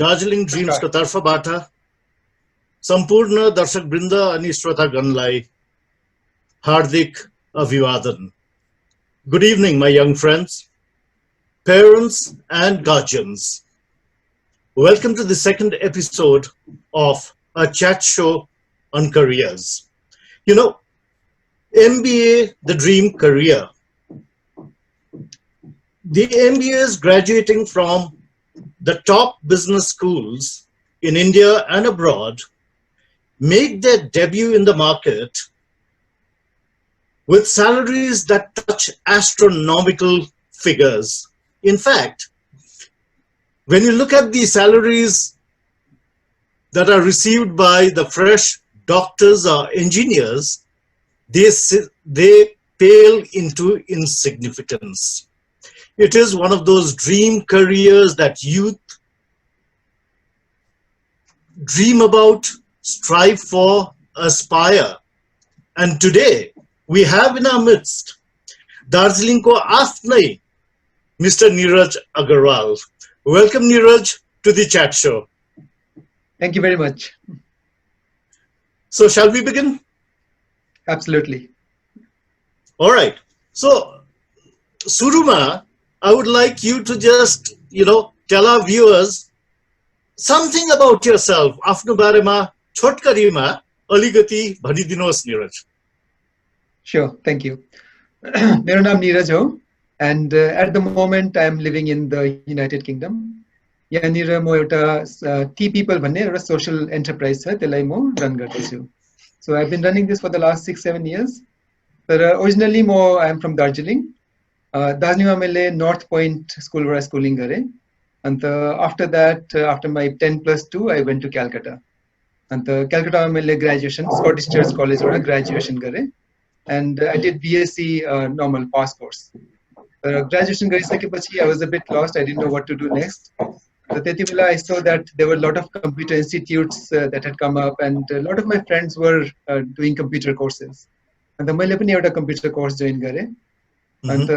दार्जिलिङ ड्रिम्सको तर्फबाट सम्पूर्ण दर्शकवृन्द अनि श्रोतागणलाई हार्दिक अभिवादन. Good evening, my young friends, parents and guardians. Welcome to the second episode of a chat show on careers. You know, MBA, the dream career. The MBAs graduating from the top business schools in India and abroad make their debut in the market with salaries that touch astronomical figures. In fact, when you look at the salaries that are received by the fresh doctors or engineers, they pale into insignificance. It is one of those dream careers that youth dream about, strive for, aspire. And today, we have in our midst Darjeelingko Afnai, Mr. Neeraj Agarwal. Welcome, Neeraj, to the chat show. Thank you very much. So, shall we begin? Absolutely. All right. So, Suruma, I would like you to just, tell our viewers something about yourself. Afno barema chotkarima aligati bhanidinos, Neeraj. Sure, thank you. Mera naam Neeraj ho, and at the moment I am living in the United Kingdom. Yahanira mo euta T People bhanne euta social enterprise cha, त्यसलाई म run गर्दैछु. So I've been running this for the last 6-7 years. But originally I am from Darjeeling. Darjeelingमा मैले North Point schoolबाट schooling गरे. And after that, after my 10+2, I went to Calcutta. And Calcutta मैले graduation Scottish Church College बाट graduation गरे. And I did BSc normal pass course. Graduation गरिसकेपछि I was a bit lost. I didn't know what to do next. त्यतिबेला I saw that there were a lot of computer institutes that had come up, and a lot of my friends were doing computer courses. And मैले पनि एउटा computer course join गरे. And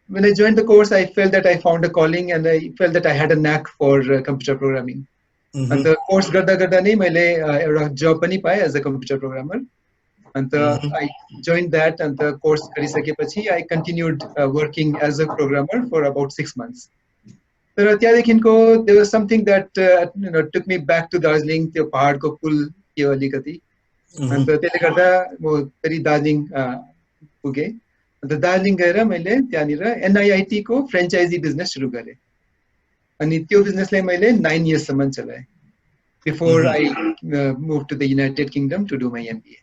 when I joined the course, I felt that I found a calling, and I felt that I had a knack for computer programming. And the course गर्दा नै मैले एउटा job पनि पाएँ as a computer programmer. And I joined that, and the course गरिसकेपछि I continued working as a programmer for about 6 months. तर त्यहाँदेखिको there was something that took me back to Darjeeling, त्यो पहाडको पुल थियो अलिकति. And त्यसले गर्दा म फेरि दार्जिलिङ पुगेँ. अन्त दार्जिलिङ गएर मैले त्यहाँनिर NIIT को फ्रेन्चाइजी बिजनेस सुरु गरेँ. अनि त्यो बिजनेसलाई मैले 9 years सम्म चलाएँ before I moved to the United Kingdom to do my MBA.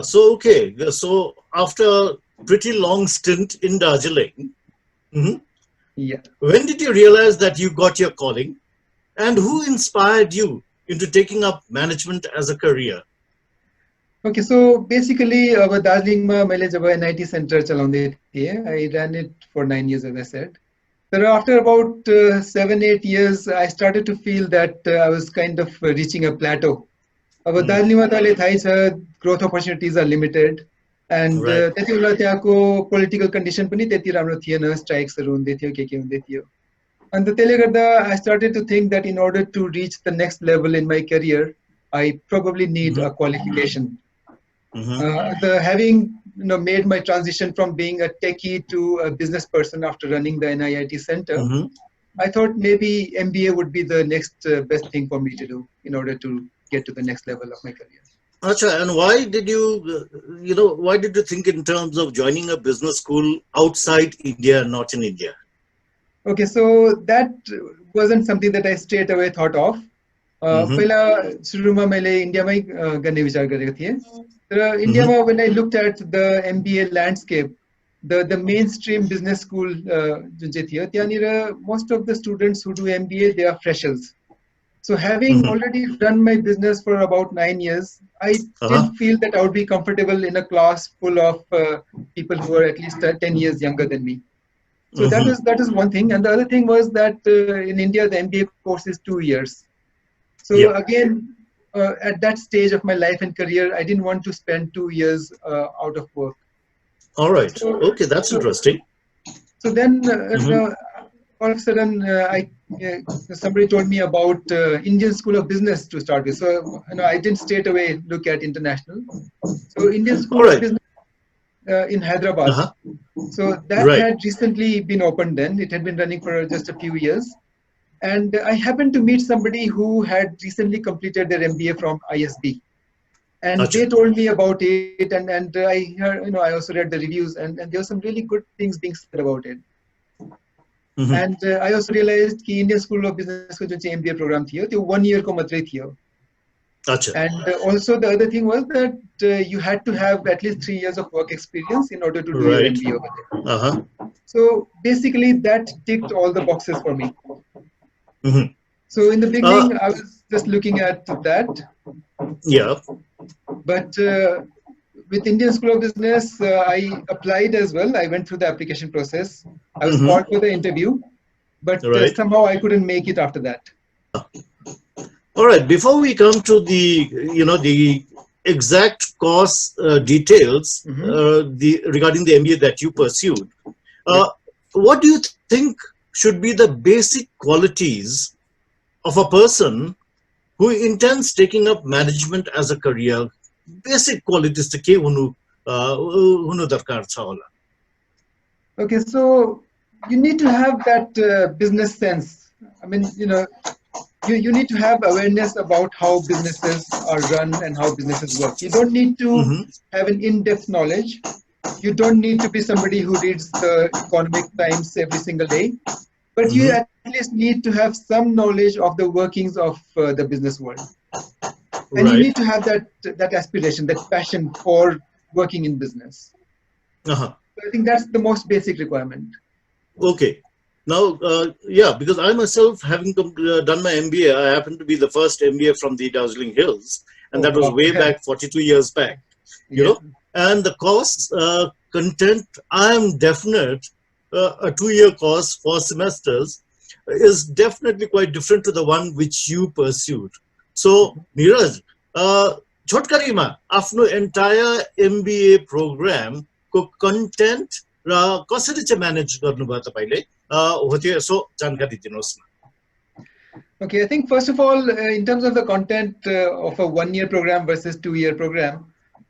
So after a pretty long stint in Darjeeling, yeah. When did you realize that you got your calling, and who inspired you into taking up management as a career? Okay, so basically, Darjeelingमा मैले जब NIT Center चलाउँदै थिएँ, I ran it for 9 years, as I said. But after about 7-8 years, I started to feel that I was kind of reaching a plateau. अब दार्जिलिङमा त अहिले थाहै छ, growth opportunities are limited, and त्यति बेला त्यहाँको political condition पनि त्यति राम्रो थिएन, strikesहरू हुँदै थियो, के हुँदै थियो. And त्यसले गर्दा I started to think that in order to reach the next level in my career, I probably need a qualification. Having made my transition from being a techie to a business person after running the NIIT Center, I thought maybe MBA would be the next best thing for me to do in order to get to the next level of my career. Acha, and why did you think in terms of joining a business school outside India and not in India? Okay, so that wasn't something that I straight away thought of. पहिला सुरुमा मैले इन्डियामै गर्ने विचार गरेको थिएँ. तर इन्डियामा when I looked at the MBA landscape, the mainstream business school जुन चाहिँ थियो, त्यहाँनिर most of the students who do MBA, they are freshers. So having already run my business for about 9 years, I didn't feel that I would be comfortable in a class full of people who are at least 10 years younger than me. So that is one thing. And the other thing was that in India, the MBA course is 2 years. So again, at that stage of my life and career, I didn't want to spend 2 years out of work. All right. Okay, that's interesting. So then all of a sudden, I Yeah, somebody told me about Indian School of Business to start with. So I didn't straight away look at international. So Indian All School of right. Business in Hyderabad. Uh-huh. So that Right. had recently been opened then. It had been running for just a few years. And I happened to meet somebody who had recently completed their MBA from ISB. And Acha. they told me about it, and I heard, I also read the reviews, and there were some really good things being said about it. Mm-hmm. And I also realized that Indian School of Business को जो MBA program थियो, त्यो 1 year को मात्रै थियो. Acha. And also the other thing was that you had to have at least 3 years of work experience in order to do your Right. MBA over there. Uh-huh. So basically that ticked all the boxes for me. Mm-hmm. So in the Uh, beginning, I was just looking at that. yeah. But with Indian School of Business, I applied as well. I went through the application process. I was called Mm-hmm. for the interview, but Right. somehow I couldn't make it after that. All right. Before we come to the exact course details Mhm. regarding the MBA that you pursued, Yeah. uh, what do you think should be the basic qualities of a person who intends taking up management as a career? Basic qualities to ke hunu darkar cha hola. Okay, so you need to have that business sense. I mean, you need to have awareness about how businesses are run and how businesses work. You don't need to Mm-hmm. have an in-depth knowledge. You don't need to be somebody who reads the economic times every single day, but you Mm-hmm. at least need to have some knowledge of the workings of the business world. And you Right. need to have that aspiration, that passion for working in business. Uh-huh. So I think that's the most basic requirement. Okay. Now, yeah, because I myself, having done my MBA, I happen to be the first MBA from the Darjeeling Hills, and Oh, that was wow. way back 42 years back, you Yeah. know. And the course content, I am definite, a 2 year course, 4 semesters, is definitely quite different to the one which you pursued. So, Neeraj, छोटकरीमा आफ्नो entire MBA program को content र कसरी चाहिँ manage गर्नुभयो तपाईले हो त्यो यसो जानकारी दिनुहोस् न. Okay, I think first of all, in terms of the content of a 1 year program versus 2 year program,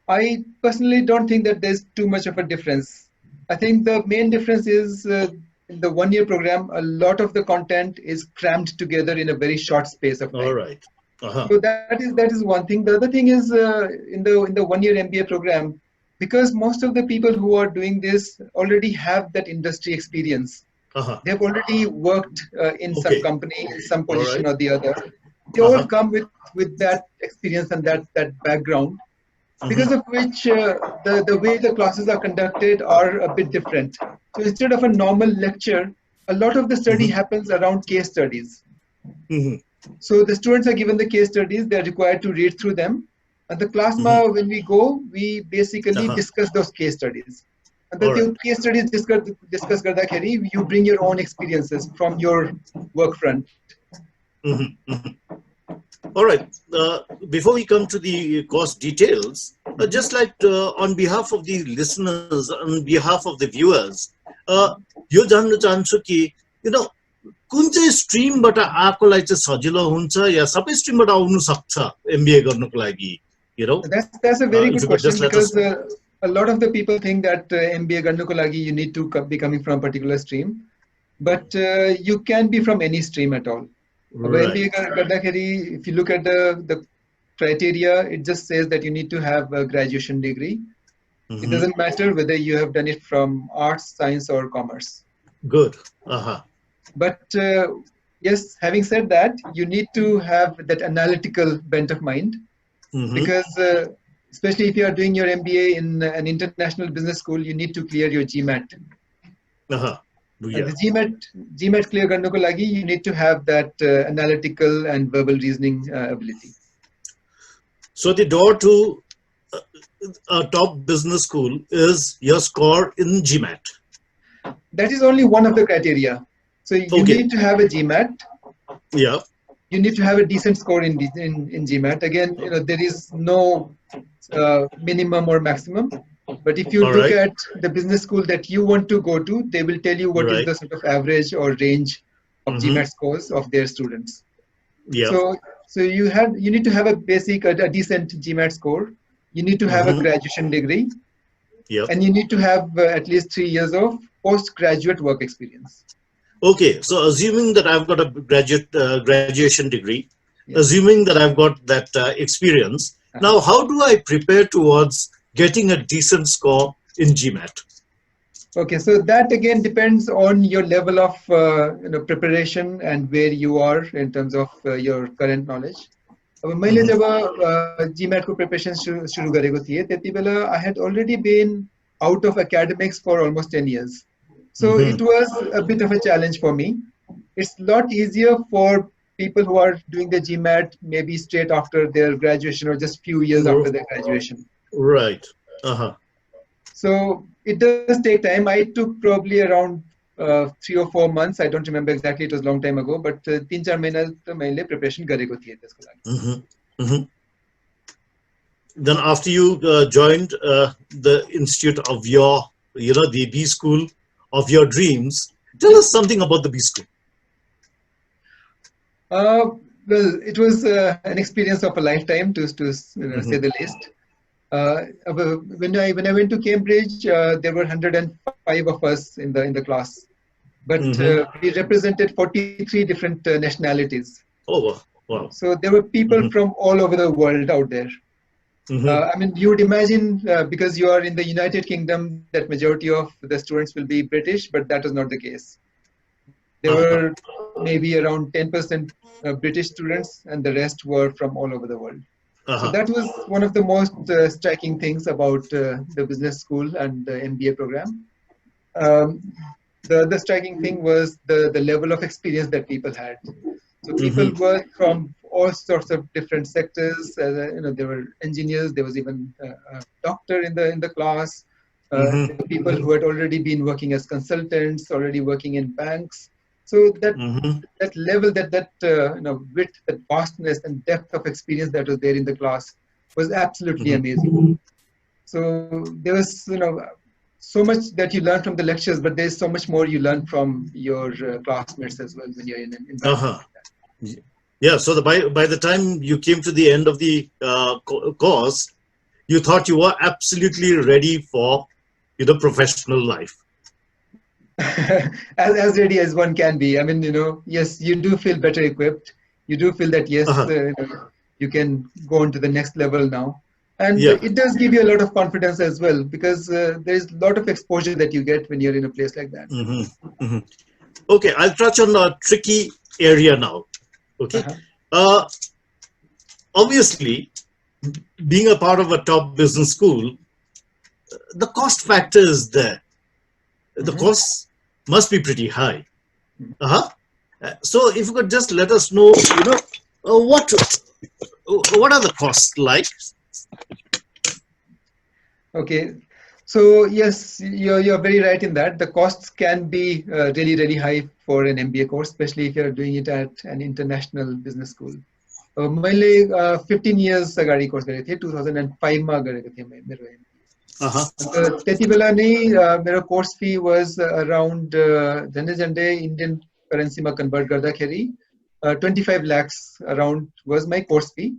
I personally don't think that there's too much of a difference. I think the main difference is in the 1 year program, a lot of the content is crammed together in a very short space of All time. right. Uh-huh. So that is one thing. The other thing is in the 1 year MBA program, because most of the people who are doing this already have that industry experience. Uh-huh. They've already worked in some Okay. company, in some All position right. or the other. They all Uh-huh. come with that experience and that background, because Mm-hmm. of which the way the classes are conducted are a bit different. So instead of a normal lecture, a lot of the study Mm-hmm. happens around case studies. Mm-hmm. So the students are given the case studies, they're required to read through them. And the class Mm-hmm. when we go, we basically Uh-huh. discuss those case studies. And All the right. case studies discuss gardakheri, you bring your own experiences from your work front. Mm-hmm. Mm-hmm. All right. Before we come to the course details, just like on behalf of the listeners, on behalf of the viewers, यो जान्न चाहन्छु कि कुन चाहिँ स्ट्रिमबाट आएकोलाई चाहिँ सजिलो हुन्छ या सबै स्ट्रिमबाट आउनु सक्छ एमबिए गर्नको लागि, That's a very if good you could just question, let us. because a lot of the people think that MBA garnu ko lagi you need to be coming from a particular stream, but you can be from any stream at all. Right. MBA gardakheri, if you look at the criteria, it just says that you need to have a graduation degree. It Mm-hmm. doesn't matter whether you have done it from arts, science, or commerce. Good. Uh-huh. But yes, having said that, you need to have that analytical bent of mind, Mm-hmm. because especially if you are doing your MBA in an international business school, you need to clear your GMAT. Uh-huh. And Yeah. the GMAT clear garnu ko lagi, you need to have that analytical and verbal reasoning ability. So the door to a top business school is your score in GMAT. That is only one of the criteria. So you Okay. need to have a GMAT. Yeah. You need to have a decent score in GMAT. Again, there is no minimum or maximum. But if you All look right. at the business school that you want to go to, they will tell you what is Right. the sort of average or range of Mm-hmm. GMAT scores of their students. Yeah. So you need to have a decent GMAT score. You need to have a Mm-hmm. graduation degree, Yeah. and you need to have at least 3 years of postgraduate work experience. Okay. So assuming that I've got a graduation degree, Yes. assuming that I've got that experience, Uh-huh. now how do I prepare towards getting a decent score in GMAT? Okay, so that again depends on your level of preparation and where you are in terms of your current knowledge. अब मैले Mm-hmm. जब GMAT को preparation सुरु गरेको थिएँ त्यति बेला I had already been out of academics for almost 10 years. So Mm-hmm. it was a bit of a challenge for me. It's a lot easier for people who are doing the GMAT maybe straight after their graduation or just few years after their graduation. Right. Uh-huh. So it does take time. I took probably around 3 or 4 months. I don't remember exactly. It was a long time ago. But 3-4 महीना त मैले preparation गरेको थिएँ त्यसको लागि. Mm-hmm. Mm-hmm. Then after you joined the institute of your, the B school of your dreams, tell us something about the B school. Well, it was an experience of a lifetime, to say the least. When I went to Cambridge, there were 105 of us in the class, but we represented 43 different nationalities. Oh, wow. So there were people from all over the world out there. I mean, you would imagine because you are in the United Kingdom that majority of the students will be British, but that was not the case. There were maybe around 10% British students, and the rest were from all over the world. So that was one of the most striking things about the business school and the MBA program. The striking thing was the level of experience that people had. So people were from all sorts of different sectors. There were engineers. There was even a doctor in the class. There were people who had already been working as consultants, already working in banks. So that level, that width, that vastness and depth of experience that was there in the class was absolutely amazing. So there was so much that you learn from the lectures, but there's so much more you learn from your classmates as well when you're in environment like that. Yeah. So by the time you came to the end of the course, you thought you were absolutely ready for professional life. as ready as one can be. I mean, yes, you do feel better equipped. You do feel that yes, you can go on to the next level now, and it does give you a lot of confidence as well, because there is a lot of exposure that you get when you're in a place like that. Okay, I'll touch on a tricky area now. Okay, obviously, being a part of a top business school, the cost factor is there. The costs must be pretty high. So if you could just let us know, what are the costs like? Okay, so yes, you're very right in that. The costs can be really, really high for an MBA course, especially if you're doing it at an international business school. मैले 15 years अगाडि course गरेको थिएँ 2005 मा गरेको थिएँ मेरो MBA. त्यति बेला नै मेरो कोर्स फी वाज अराउन्ड झन्डै इन्डियन करेन्सीमा कन्भर्ट गर्दाखेरि 25 lakhs around was my course fee,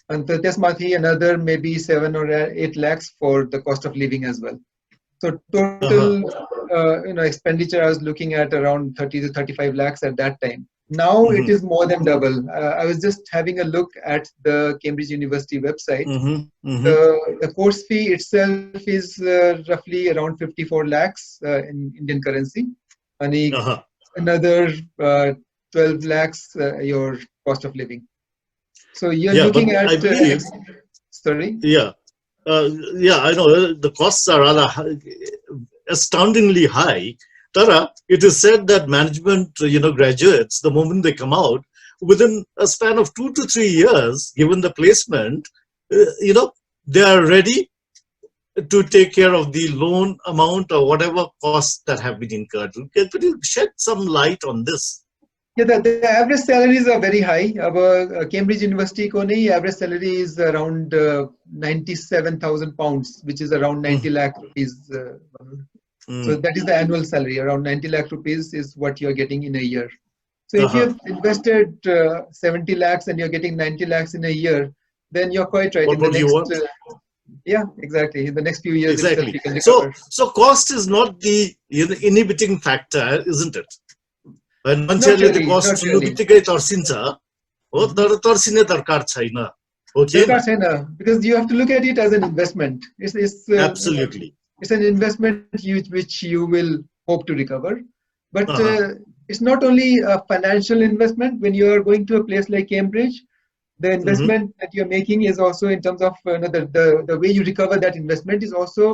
and त्यसमाथि another maybe 7 or 8 lakhs for the cost of living as well. So total expenditure I was looking at around 30 to 35 lakhs at that time. Now it is more than double. I was just having a look at the Cambridge University website. The course fee itself is roughly around 54 lakhs in Indian currency, and another 12 lakhs your cost of living. So you're looking at. I believe, sorry. Yeah, I know the costs are rather astoundingly high. Tara, it is said that management, graduates, the moment they come out, within a span of 2 to 3 years, given the placement, they are ready to take care of the loan amount or whatever costs that have been incurred. Could you shed some light on this? Yeah, the average salaries are very high. Our Cambridge University ko average salary is around 97,000 pounds, which is around 90 lakh rupees. So that is the annual salary. Around 90 lakh rupees is what you're getting in a year. So if you have invested 70 lakhs and you're getting 90 lakhs in a year, then you're quite right. What In the would you next, want? yeah, exactly. In the next few years itself, Exactly. you can So, recover. so cost is not the inhibiting factor, isn't it? When Not मान्छेहरूले the really, cost not सुन्नु really. बित्तिकै तर्सिन्छ हो, Mhm. तर तर्सिने दरकार छैन, हो कि Darkar Hahn? Sena, because you have to look at it as an investment. Absolutely. It's an investment which you will hope to recover. But Uh-huh. it's not only a financial investment. When you are going to a place like Cambridge, the Hmm. investment that you're making is also in terms of the way you recover that investment is also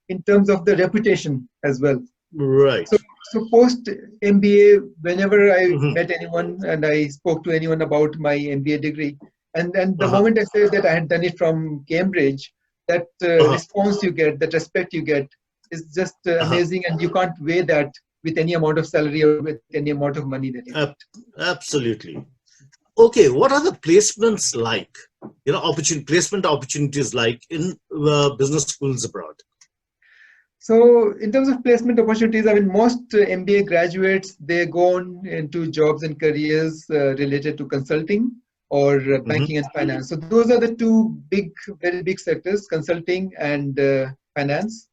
in terms of the reputation as well. Right. So, so post MBA, whenever I Hmm. met anyone and I spoke to anyone about my MBA degree, and the Uh-huh. moment I said that I had done it from Cambridge, that Uh-huh. response you get, that respect you get, is just Uh-huh. amazing, and you can't weigh that with any amount of salary or with any amount of money that you get. Absolutely. Okay, what are the placements like? Placement opportunities like in business schools abroad? So in terms of placement opportunities, I mean, most MBA graduates, they go on into jobs and careers related to consulting or Hmm. banking and finance. So those are the two big, very big sectors, consulting and finance.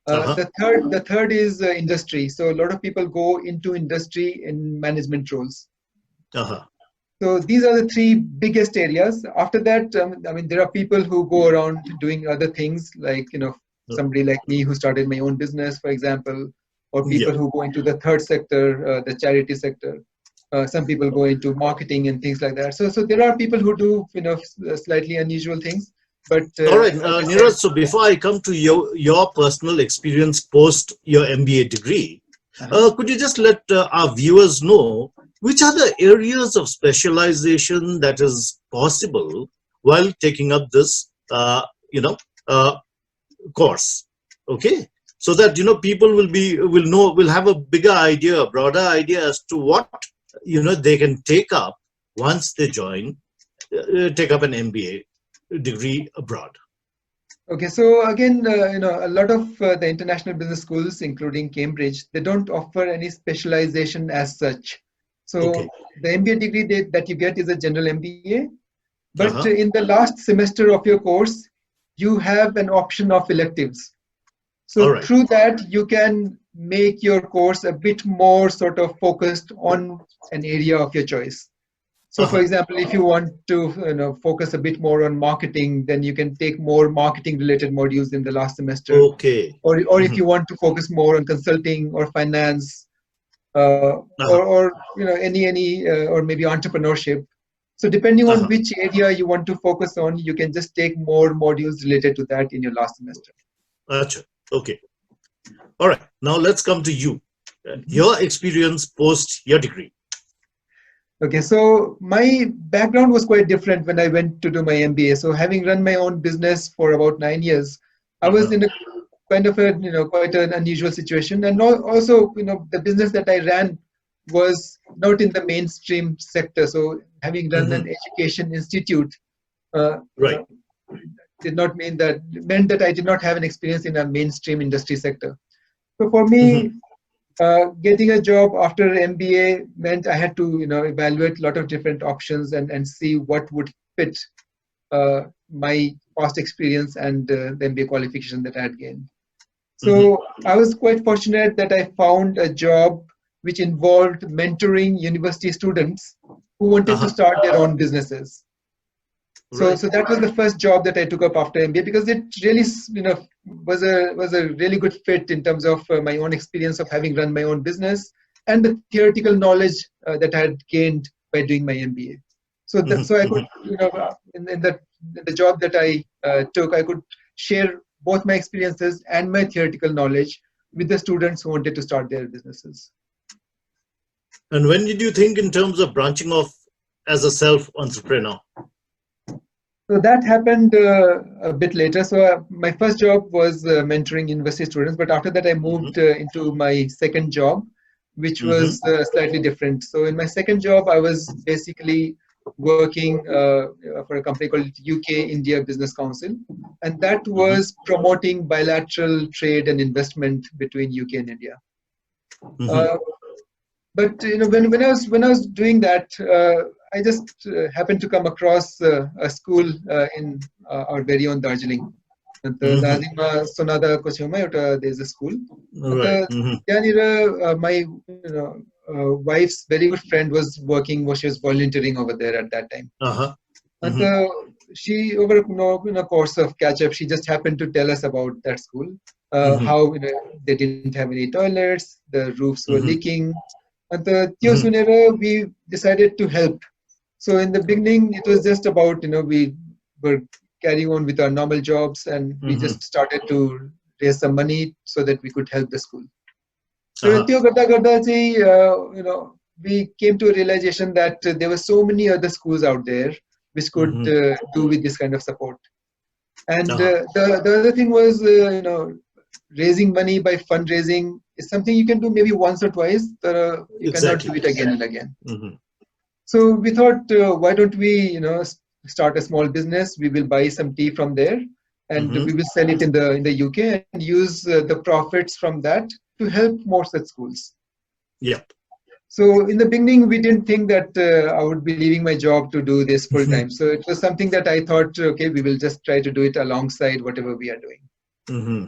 Uh-huh. The third is industry. So a lot of people go into industry in management roles. Uh-huh. So these are the three biggest areas. After that, I mean, there are people who go around doing other things, like somebody like me who started my own business, for example, or Yeah. people who go into the third sector, the charity sector. Some people go into marketing and things like that. So there are people who do slightly unusual things. But All right, as I said, Neeraj, so before I come to your personal experience post your MBA degree, uh could you just let our viewers know which are the areas of specialization that is possible while taking up this, you know, uh, course? Okay, so that people will have a bigger idea, a broader idea as to what they can take up once they take up an MBA degree abroad. Okay, so again, a lot of the international business schools, including Cambridge, they don't offer any specialization as such. Okay. So the MBA degree that you get is a general MBA, but Uh-huh. in the last semester of your course, you have an option of electives. All So right. through that, you can make your course a bit more sort of focused on an area of your choice. So, for Uh-huh. example, if you want to focus a bit more on marketing, then you can take more marketing-related modules in the last semester. Okay. Or if Mhm. you want to focus more on consulting or finance, Uh-huh. or or maybe entrepreneurship. So, depending on Uh-huh. which area you want to focus on, you can just take more modules related to that in your last semester. Acha. Okay. All right. Now let's come to you. Mhm. Your experience post your degree. Okay, so my background was quite different when I went to do my MBA. So having run my own business for about 9 years, I was Uh-huh. in a kind of a quite an unusual situation, and also the business that I ran was not in the mainstream sector. So having run Hmm. an education institute, uh, you Right. know, did not meant that I did not have an experience in a mainstream industry sector. So for me, Hmm. getting a job after MBA meant I had to, evaluate a lot of different options and see what would fit my past experience and the MBA qualification that I had gained. Hmm. So I was quite fortunate that I found a job which involved mentoring university students who wanted to Uh-huh. start their own businesses. So Right. that was the first job that I took up after MBA because it really was a really good fit in terms of my own experience of having run my own business and the theoretical knowledge that I had gained by doing my MBA. Hmm. So I Hmm. could in the job that I took, I could share both my experiences and my theoretical knowledge with the students who wanted to start their businesses. And when did you think in terms of branching off as a self entrepreneur? So that happened a bit later. So my first job was mentoring university students, but after that I Hmm. moved into my second job, which Hmm. was slightly different. So in my second job, I was basically working for a company called UK India Business Council, and that Hmm. was promoting bilateral trade and investment between UK and India. Hmm. Uh, But when I was doing that, I just happened to come across a school in our very own Darjeeling. अन्त Mm-hmm. दार्जिलिङमा सोनादाको छेउमा एउटा there is a school. अन्त Right. Mm-hmm. त्यहाँनिर my wife's very good friend was working, she was volunteering over there at that time. Uh-huh. And Mm-hmm. she, over in a course of catch up, she just happened to tell us about that school, Mm-hmm. how they didn't have any toilets, the roofs were Mm-hmm. leaking. And Mm-hmm. we decided to help. So in the beginning, it was just about, we were carrying on with our normal jobs, and we Mm-hmm. just started to raise some money so that we could help the school. So Uh-huh. त्यो गर्दा गर्दा चाहिँ, we came to a realization that there were so many other schools out there which could Mm-hmm. do with this kind of support. And Uh-huh. the other thing was, raising money by fundraising is something you can do maybe once or twice, but you cannot do Exactly. it again and again. Mm-hmm. So we thought, why don't we, start a small business? We will buy some tea from there, and Mm-hmm. we will sell it in the UK and use the profits from that to help more such schools. Yep. So in the beginning, we didn't think that I would be leaving my job to do this full Mm-hmm. time. So it was something that I thought, okay, we will just try to do it alongside whatever we are doing. Mm-hmm.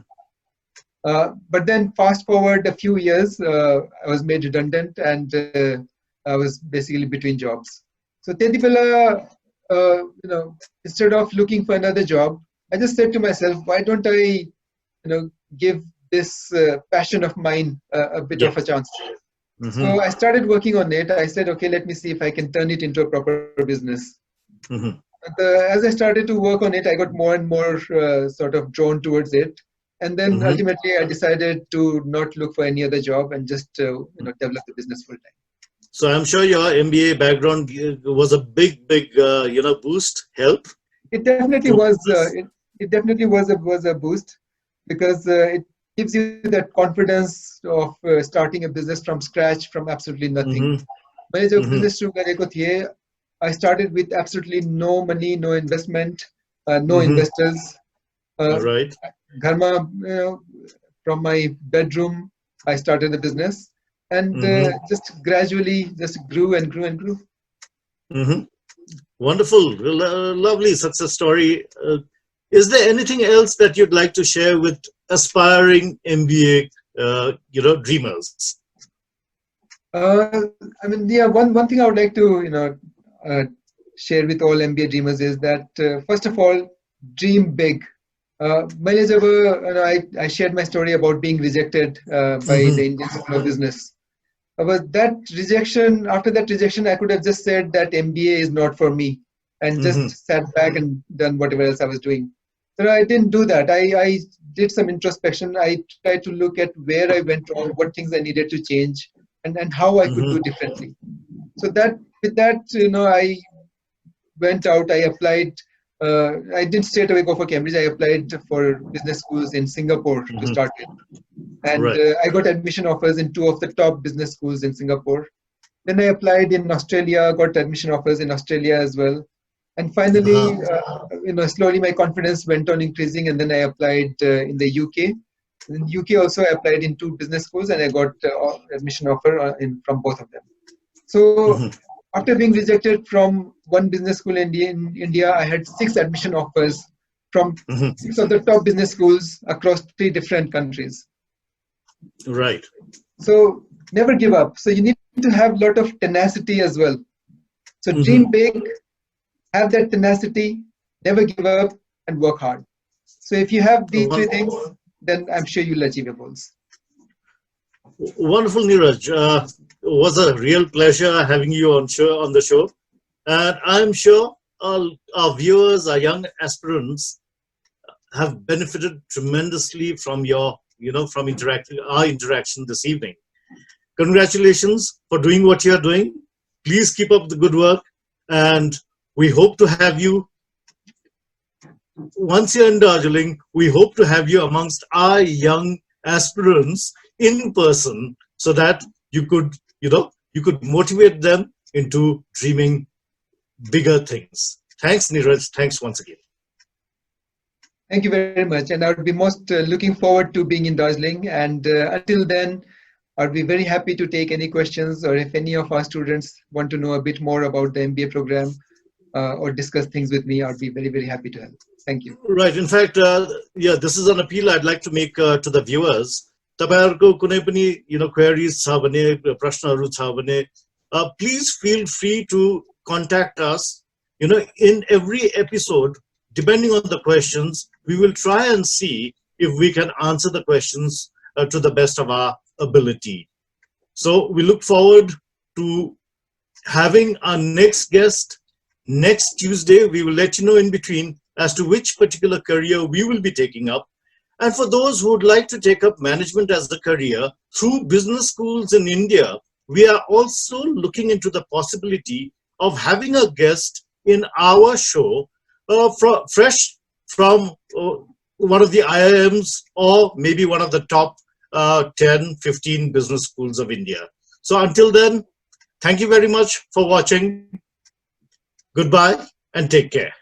But then fast forward a few years, I was made redundant, and I was basically between jobs. So Tedipala, instead of looking for another job, I just said to myself, why don't I, give this passion of mine a bit of Yep. a chance? Mm-hmm. So I started working on it. I said, okay, let me see if I can turn it into a proper business. Mm-hmm. But, as I started to work on it, I got more and more sort of drawn towards it. And then Mm-hmm. ultimately, I decided to not look for any other job and just develop the business full time. So I'm sure your MBA background was a big, boost, help It definitely to was. this. It definitely was a boost, because it gives you that confidence of starting a business from scratch, from absolutely nothing. Mm-hmm. मैले जब Mm-hmm. business सुरु गरेको थिएँ, I started with absolutely no money, no investment, no Mm-hmm. investors. Right. घरमा, from my bedroom, I started the business, and Mm-hmm. just gradually just grew and grew and grew. Mm-hmm. Wonderful, lovely success story. Is there anything else that you'd like to share with aspiring MBA, dreamers? I mean, yeah, one thing I would like to share with all MBA dreamers is that first of all, dream big. मैले जब I shared my story about being rejected by Mm-hmm. the Indian School of Business. But that rejection, after that rejection, I could have just said that MBA is not for me and Mm-hmm. just sat back and done whatever else I was doing. So I didn't do that. I did some introspection. I tried to look at where I went wrong, what things I needed to change, and how I could Mm-hmm. do differently. So that with that, I went out. I applied. I didn't straight away go for Cambridge. I applied for business schools in Singapore to Mm-hmm. start with, and Right. I got admission offers in two of the top business schools in Singapore. Then I applied in Australia, got admission offers in Australia as well. And finally, Uh-huh. slowly my confidence went on increasing, and then I applied in the UK. In UK also, I applied in two business schools, and I got admission offer from both of them. So Mm-hmm. after being rejected from one business school in India, I had 6 admission offers from Mm-hmm. 6 of the top business schools across 3 different countries. Right. So never give up. So you need to have a lot of tenacity as well. So Mm-hmm. dream big, have that tenacity, never give up, and work hard. So if you have these 3 things, then I'm sure you'll achieve your goals. Wonderful, Neeraj. It was a real pleasure having you on the show, and I'm sure our viewers, our young aspirants, have benefited tremendously from from our interaction this evening. Congratulations for doing what you're doing. Please keep up the good work, and we hope to have you. Once you're in Darjeeling, we hope to have you amongst our young aspirants in person, so that you could motivate them into dreaming bigger things. Thanks, Neeraj. Thanks once again. Thank you very much. And I would be most looking forward to being in Darjeeling. And until then, I'd be very happy to take any questions, or if any of our students want to know a bit more about the MBA program or discuss things with me, I'd be very, very happy to help. Thank you. Right. In fact, yeah, this is an appeal I'd like to make to the viewers. तपाईहरुको कुनै पनि queries छ भने प्रश्नहरु छ भने please feel free to contact us. In every episode, depending on the questions, we will try and see if we can answer the questions to the best of our ability. So we look forward to having our next guest next Tuesday. We will let you know in between as to which particular career we will be taking up. And for those who would like to take up management as a career through business schools in India, we are also looking into the possibility of having a guest in our show fresh from one of the IIMs or maybe one of the top 10, 15 business schools of India. So until then, thank you very much for watching. Goodbye and take care.